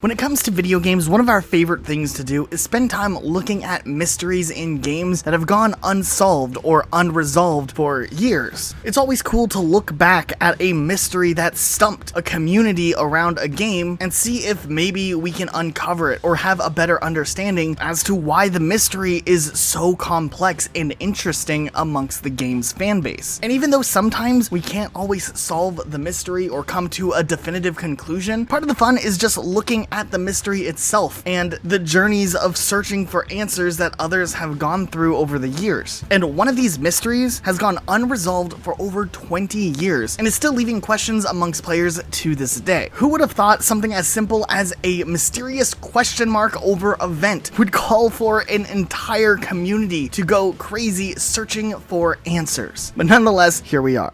When it comes to video games, one of our favorite things to do is spend time looking at mysteries in games that have gone unsolved or unresolved for years. It's always cool to look back at a mystery that stumped a community around a game and see if maybe we can uncover it or have a better understanding as to why the mystery is so complex and interesting amongst the game's fanbase. And even though sometimes we can't always solve the mystery or come to a definitive conclusion, part of the fun is just looking at the mystery itself and the journeys of searching for answers that others have gone through over the years. And one of these mysteries has gone unresolved for over 20 years and is still leaving questions amongst players to this day. Who would have thought something as simple as a mysterious question mark over event would call for an entire community to go crazy searching for answers? But nonetheless, here we are.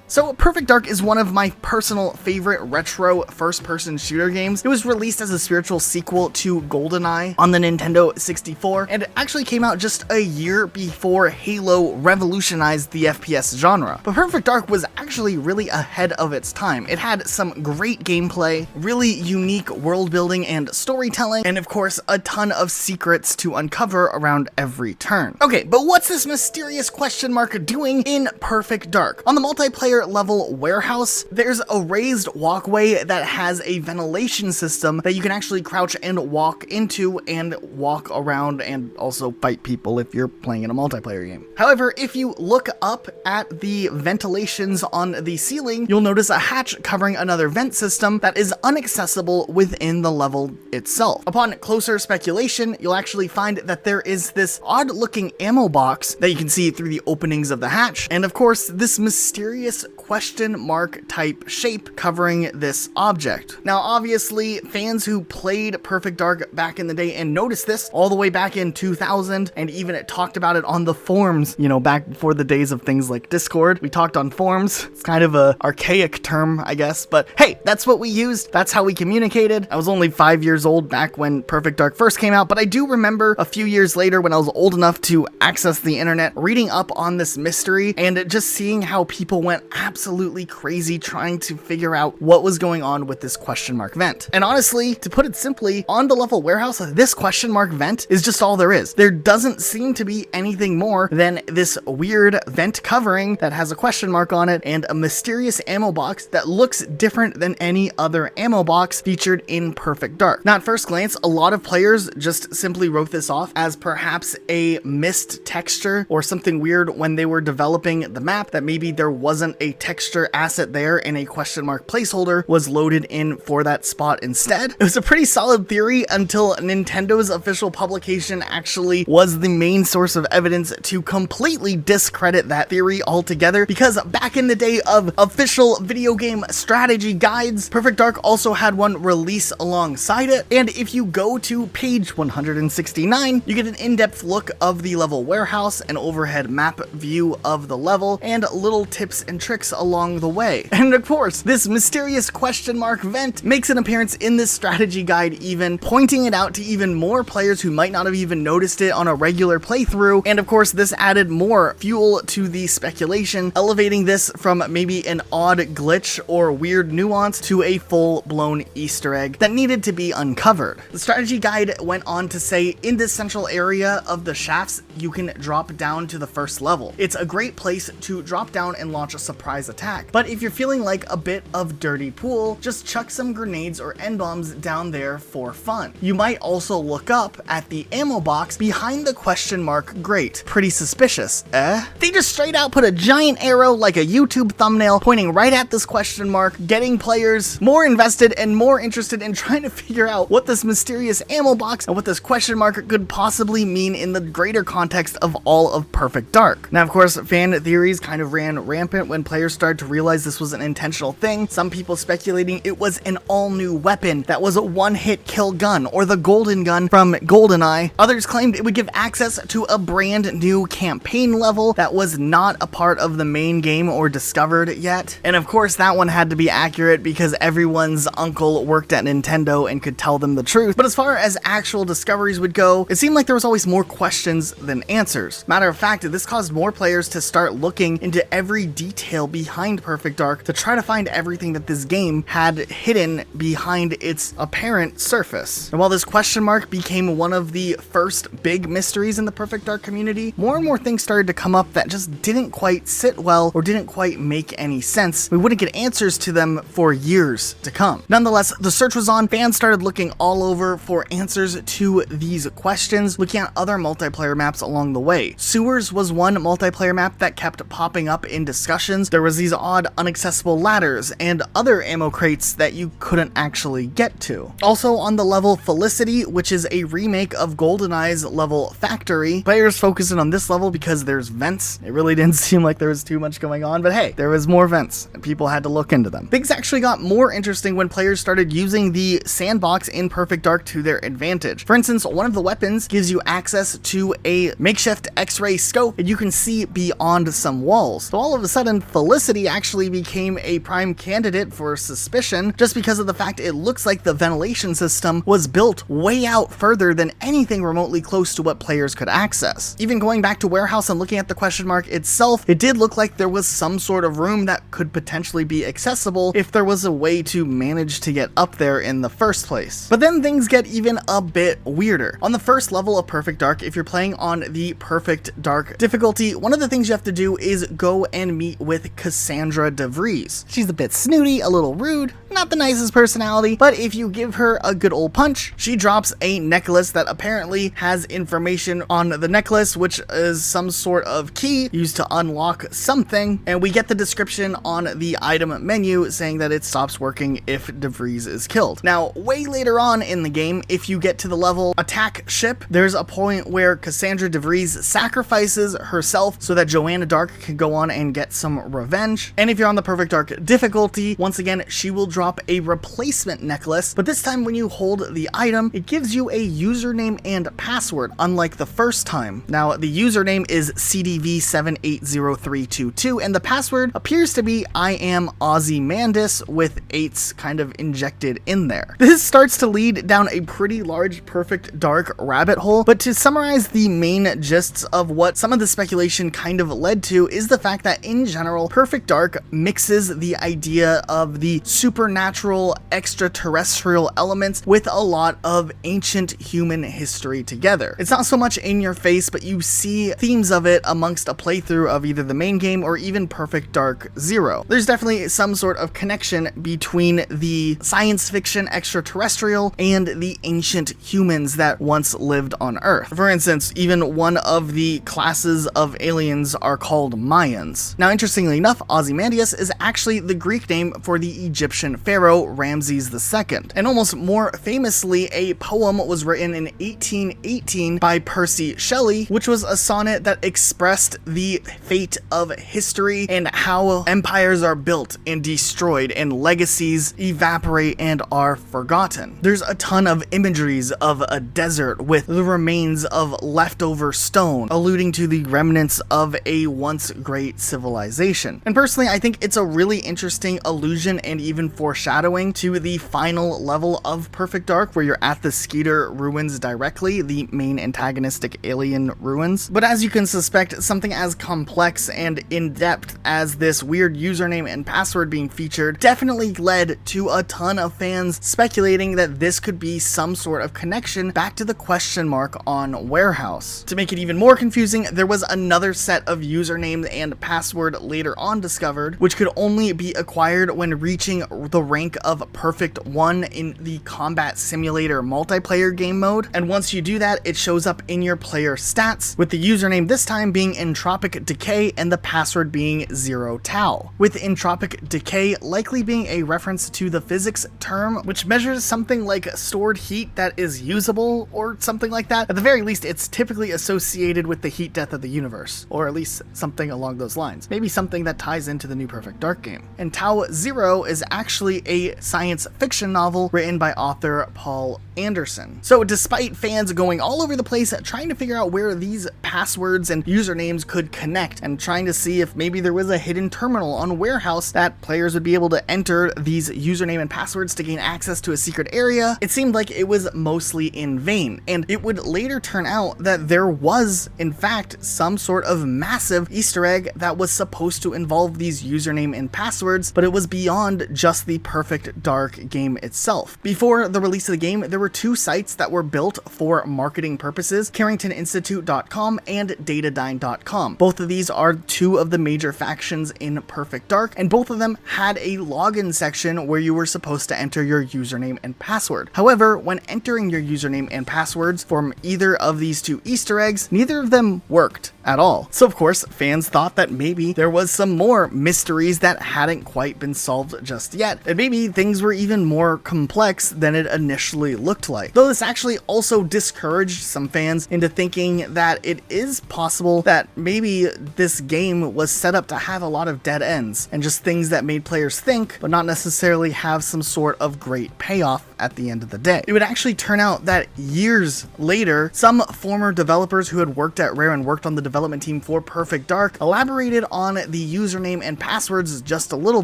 So Perfect Dark is one of my personal favorite retro first-person shooter games. It was released as a spiritual sequel to GoldenEye on the Nintendo 64, and it actually came out just a year before Halo revolutionized the FPS genre. But Perfect Dark was actually really ahead of its time. It had some great gameplay, really unique world building and storytelling, and of course a ton of secrets to uncover around every turn. Okay, but what's this mysterious question mark doing in Perfect Dark? On the multiplayer level warehouse, there's a raised walkway that has a ventilation system that you can actually crouch and walk into and walk around and also fight people if you're playing in a multiplayer game. However, if you look up at the ventilations on the ceiling, you'll notice a hatch covering another vent system that is inaccessible within the level itself. Upon closer speculation, you'll actually find that there is this odd looking ammo box that you can see through the openings of the hatch, and of course this mysterious question mark type shape covering this object. Now obviously fans who played Perfect Dark back in the day and noticed this all the way back in 2000, and even it talked about it on the forums, you know, back before the days of things like Discord. We talked on forums. It's kind of a archaic term, I guess, but hey, that's what we used. That's how we communicated. I was only 5 years old back when Perfect Dark first came out, but I do remember a few years later when I was old enough to access the internet, reading up on this mystery and just seeing how people went absolutely crazy trying to figure out what was going on with this question mark vent. And honestly, to put it simply, on the level warehouse, this question mark vent is just all there is. There doesn't seem to be anything more than this weird vent covering that has a question mark on it and a mysterious ammo box that looks different than any other ammo box featured in Perfect Dark. Now at first glance, a lot of players just simply wrote this off as perhaps a missed texture or something weird when they were developing the map, that maybe there wasn't a texture asset there and a question mark placeholder was loaded in for that spot instead. It was a pretty solid theory until Nintendo's official publication actually was the main source of evidence to completely discredit that theory altogether, because back in the day of official video game strategy guides, Perfect Dark also had one release alongside it, and if you go to page 169, you get an in-depth look of the level warehouse, an overhead map view of the level, and little tips and tricks along the way. And of course, this mysterious question mark vent makes an appearance in this strategy guide, even pointing it out to even more players who might not have even noticed it on a regular playthrough. And of course, this added more fuel to the speculation, elevating this from maybe an odd glitch or weird nuance to a full-blown Easter egg that needed to be uncovered. The strategy guide went on to say, in this central area of the shafts, you can drop down to the first level. It's a great place to drop down and launch a surprise attack. But if you're feeling like a bit of dirty pool, just chuck some grenades or end bombs down there for fun. You might also look up at the ammo box behind the question mark grate. Pretty suspicious, eh? They just straight out put a giant arrow like a YouTube thumbnail pointing right at this question mark, getting players more invested and more interested in trying to figure out what this mysterious ammo box and what this question mark could possibly mean in the greater context of all of Perfect Dark. Now, of course, fan theories kind of ran rampant when players started to realize this was an intentional thing. Some people speculating it was an all-new weapon that was a one-hit kill gun, or the golden gun from GoldenEye. Others claimed it would give access to a brand new campaign level that was not a part of the main game or discovered yet. And of course, that one had to be accurate because everyone's uncle worked at Nintendo and could tell them the truth. But as far as actual discoveries would go, it seemed like there was always more questions than answers. Matter of fact, this caused more players to start looking into every detail behind behind Perfect Dark to try to find everything that this game had hidden behind its apparent surface. And while this question mark became one of the first big mysteries in the Perfect Dark community, more and more things started to come up that just didn't quite sit well or didn't quite make any sense. We wouldn't get answers to them for years to come. Nonetheless, the search was on. Fans started looking all over for answers to these questions, looking at other multiplayer maps along the way. Sewers was one multiplayer map that kept popping up in discussions. There was these odd inaccessible ladders and other ammo crates that you couldn't actually get to. Also on the level Felicity, which is a remake of GoldenEye's level Factory, players focused in on this level because there's vents. It really didn't seem like there was too much going on, but hey, there was more vents and people had to look into them. Things actually got more interesting when players started using the sandbox in Perfect Dark to their advantage. For instance, one of the weapons gives you access to a makeshift X-ray scope and you can see beyond some walls. So all of a sudden, Felicity actually became a prime candidate for suspicion just because of the fact it looks like the ventilation system was built way out further than anything remotely close to what players could access. Even going back to Warehouse and looking at the question mark itself, it did look like there was some sort of room that could potentially be accessible if there was a way to manage to get up there in the first place. But then things get even a bit weirder. On the first level of Perfect Dark, if you're playing on the Perfect Dark difficulty, one of the things you have to do is go and meet with Cassandra DeVries. She's a bit snooty, a little rude, not the nicest personality, but if you give her a good old punch, she drops a necklace that apparently has information on the necklace, which is some sort of key used to unlock something, and we get the description on the item menu saying that it stops working if DeVries is killed. Now, way later on in the game, if you get to the level Attack Ship, there's a point where Cassandra DeVries sacrifices herself so that Joanna Dark can go on and get some revenge. And if you're on the Perfect Dark difficulty, once again, she will drop a replacement necklace, but this time when you hold the item, it gives you a username and password, unlike the first time. Now, the username is CDV780322, and the password appears to be I am Ozymandias with 8s kind of injected in there. This starts to lead down a pretty large Perfect Dark rabbit hole, but to summarize the main gists of what some of the speculation kind of led to is the fact that in general, Perfect Dark mixes the idea of the supernatural extraterrestrial elements with a lot of ancient human history together. It's not so much in your face, but you see themes of it amongst a playthrough of either the main game or even Perfect Dark Zero. There's definitely some sort of connection between the science fiction extraterrestrial and the ancient humans that once lived on Earth. For instance, even one of the classes of aliens are called Mayans. Now, interestingly enough, Ozymandias is actually the Greek name for the Egyptian pharaoh Ramses II. And almost more famously, a poem was written in 1818 by Percy Shelley, which was a sonnet that expressed the fate of history and how empires are built and destroyed and legacies evaporate and are forgotten. There's a ton of imageries of a desert with the remains of leftover stone, alluding to the remnants of a once great civilization. And personally, I think it's a really interesting allusion and even foreshadowing to the final level of Perfect Dark, where you're at the Skeeter ruins directly, the main antagonistic alien ruins. But as you can suspect, something as complex and in-depth as this weird username and password being featured definitely led to a ton of fans speculating that this could be some sort of connection back to the question mark on Warehouse. To make it even more confusing, there was another set of username and password later on discovered, which could only be acquired when reaching the rank of Perfect 1 in the Combat Simulator multiplayer game mode. And once you do that, it shows up in your player stats, with the username this time being Entropic Decay and the password being 0 Tau, with Entropic Decay likely being a reference to the physics term, which measures something like stored heat that is usable or something like that. At the very least, it's typically associated with the heat death of the universe, or at least something along those lines. Maybe something that ties into the new Perfect Dark game. And Tau Zero is actually a science fiction novel written by author Paul Anderson. So despite fans going all over the place trying to figure out where these passwords and usernames could connect, and trying to see if maybe there was a hidden terminal on Warehouse that players would be able to enter these username and passwords to gain access to a secret area, it seemed like it was mostly in vain. And it would later turn out that there was, in fact, some sort of massive Easter egg that was supposed to involved these username and passwords, but it was beyond just the Perfect Dark game itself. Before the release of the game, there were two sites that were built for marketing purposes, CarringtonInstitute.com and Datadyne.com. Both of these are two of the major factions in Perfect Dark, and both of them had a login section where you were supposed to enter your username and password. However, when entering your username and passwords from either of these two Easter eggs, neither of them worked at all. So of course, fans thought that maybe there was some more mysteries that hadn't quite been solved just yet, and maybe things were even more complex than it initially looked like. Though this actually also discouraged some fans into thinking that it is possible that maybe this game was set up to have a lot of dead ends and just things that made players think, but not necessarily have some sort of great payoff at the end of the day. It would actually turn out that years later, some former developers who had worked at Rare and worked on the development team for Perfect Dark elaborated on the username and passwords just a little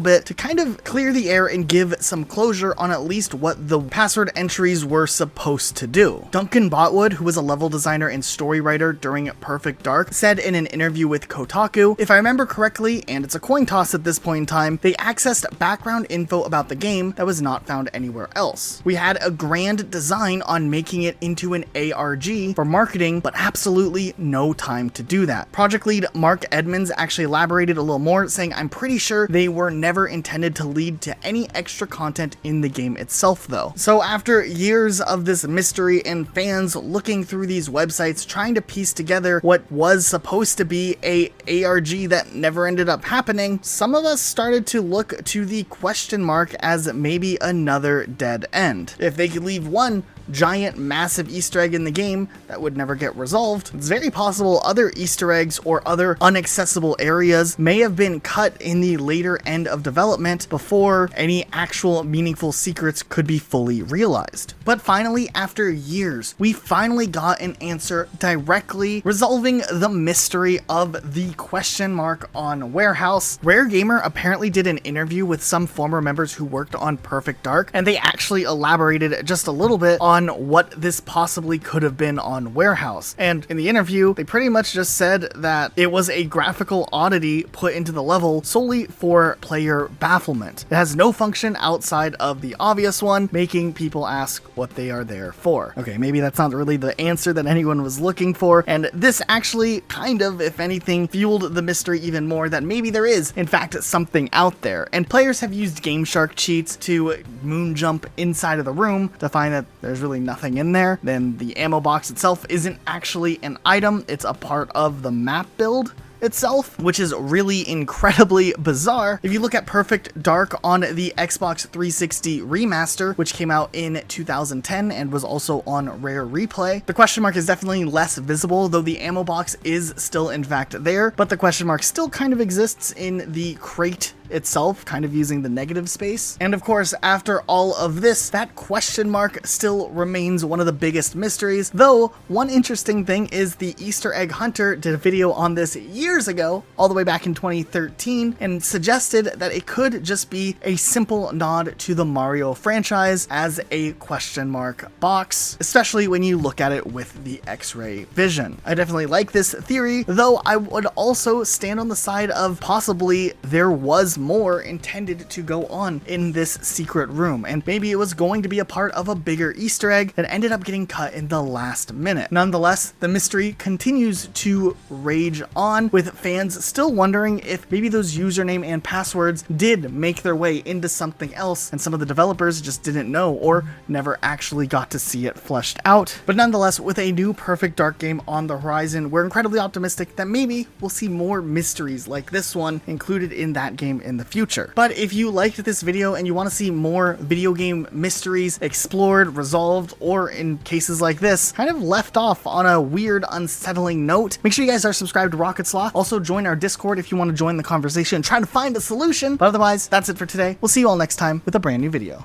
bit to kind of clear the air and give some closure on at least what the password entries were supposed to do. Duncan Botwood, who was a level designer and story writer during Perfect Dark, said in an interview with Kotaku, "If I remember correctly, and it's a coin toss at this point in time, they accessed background info about the game that was not found anywhere else. We had a grand design on making it into an ARG for marketing, but absolutely no time to do that." Project lead Mark Edmonds actually elaborated a little more, saying, "I'm pretty sure they were never intended to lead to any extra content in the game itself though." So after years of this mystery and fans looking through these websites trying to piece together what was supposed to be a ARG that never ended up happening, some of us started to look to the question mark as maybe another dead end. If they could leave one giant massive Easter egg in the game that would never get resolved, it's very possible other Easter eggs or other inaccessible areas may have been cut in the later end of development before any actual meaningful secrets could be fully realized. But finally, after years, we finally got an answer directly resolving the mystery of the question mark on Warehouse. Rare Gamer apparently did an interview with some former members who worked on Perfect Dark, and they actually elaborated just a little bit on what this possibly could have been on Warehouse. And in the interview, they pretty much just said that it was a graphical oddity put into the level solely for player bafflement. It has no function outside of the obvious one, making people ask what they are there for. Okay, maybe that's not really the answer that anyone was looking for, and this actually kind of, if anything, fueled the mystery even more that maybe there is, in fact, something out there. And players have used Game Shark cheats to moon jump inside of the room to find that there's really nothing in there. Then the ammo box itself isn't actually an item, it's a part of the map build itself, which is really incredibly bizarre. If you look at Perfect Dark on the Xbox 360 remaster, which came out in 2010 and was also on Rare Replay, the question mark is definitely less visible, though the ammo box is still in fact there, but the question mark still kind of exists in the crate itself, kind of using the negative space. And of course, after all of this, that question mark still remains one of the biggest mysteries, though one interesting thing is the Easter Egg Hunter did a video on this years ago, all the way back in 2013, and suggested that it could just be a simple nod to the Mario franchise as a question mark box, especially when you look at it with the X-ray vision. I definitely like this theory, though I would also stand on the side of possibly there was more intended to go on in this secret room, and maybe it was going to be a part of a bigger Easter egg that ended up getting cut in the last minute. Nonetheless, the mystery continues to rage on, with fans still wondering if maybe those username and passwords did make their way into something else and some of the developers just didn't know or never actually got to see it fleshed out. But nonetheless, with a new Perfect Dark game on the horizon, we're incredibly optimistic that maybe we'll see more mysteries like this one included in that game in the future. But if you liked this video and you want to see more video game mysteries explored, resolved, or in cases like this, kind of left off on a weird, unsettling note, make sure you guys are subscribed to Rocket Sloth. Also join our Discord if you want to join the conversation and try to find a solution. But otherwise, that's it for today. We'll see you all next time with a brand new video.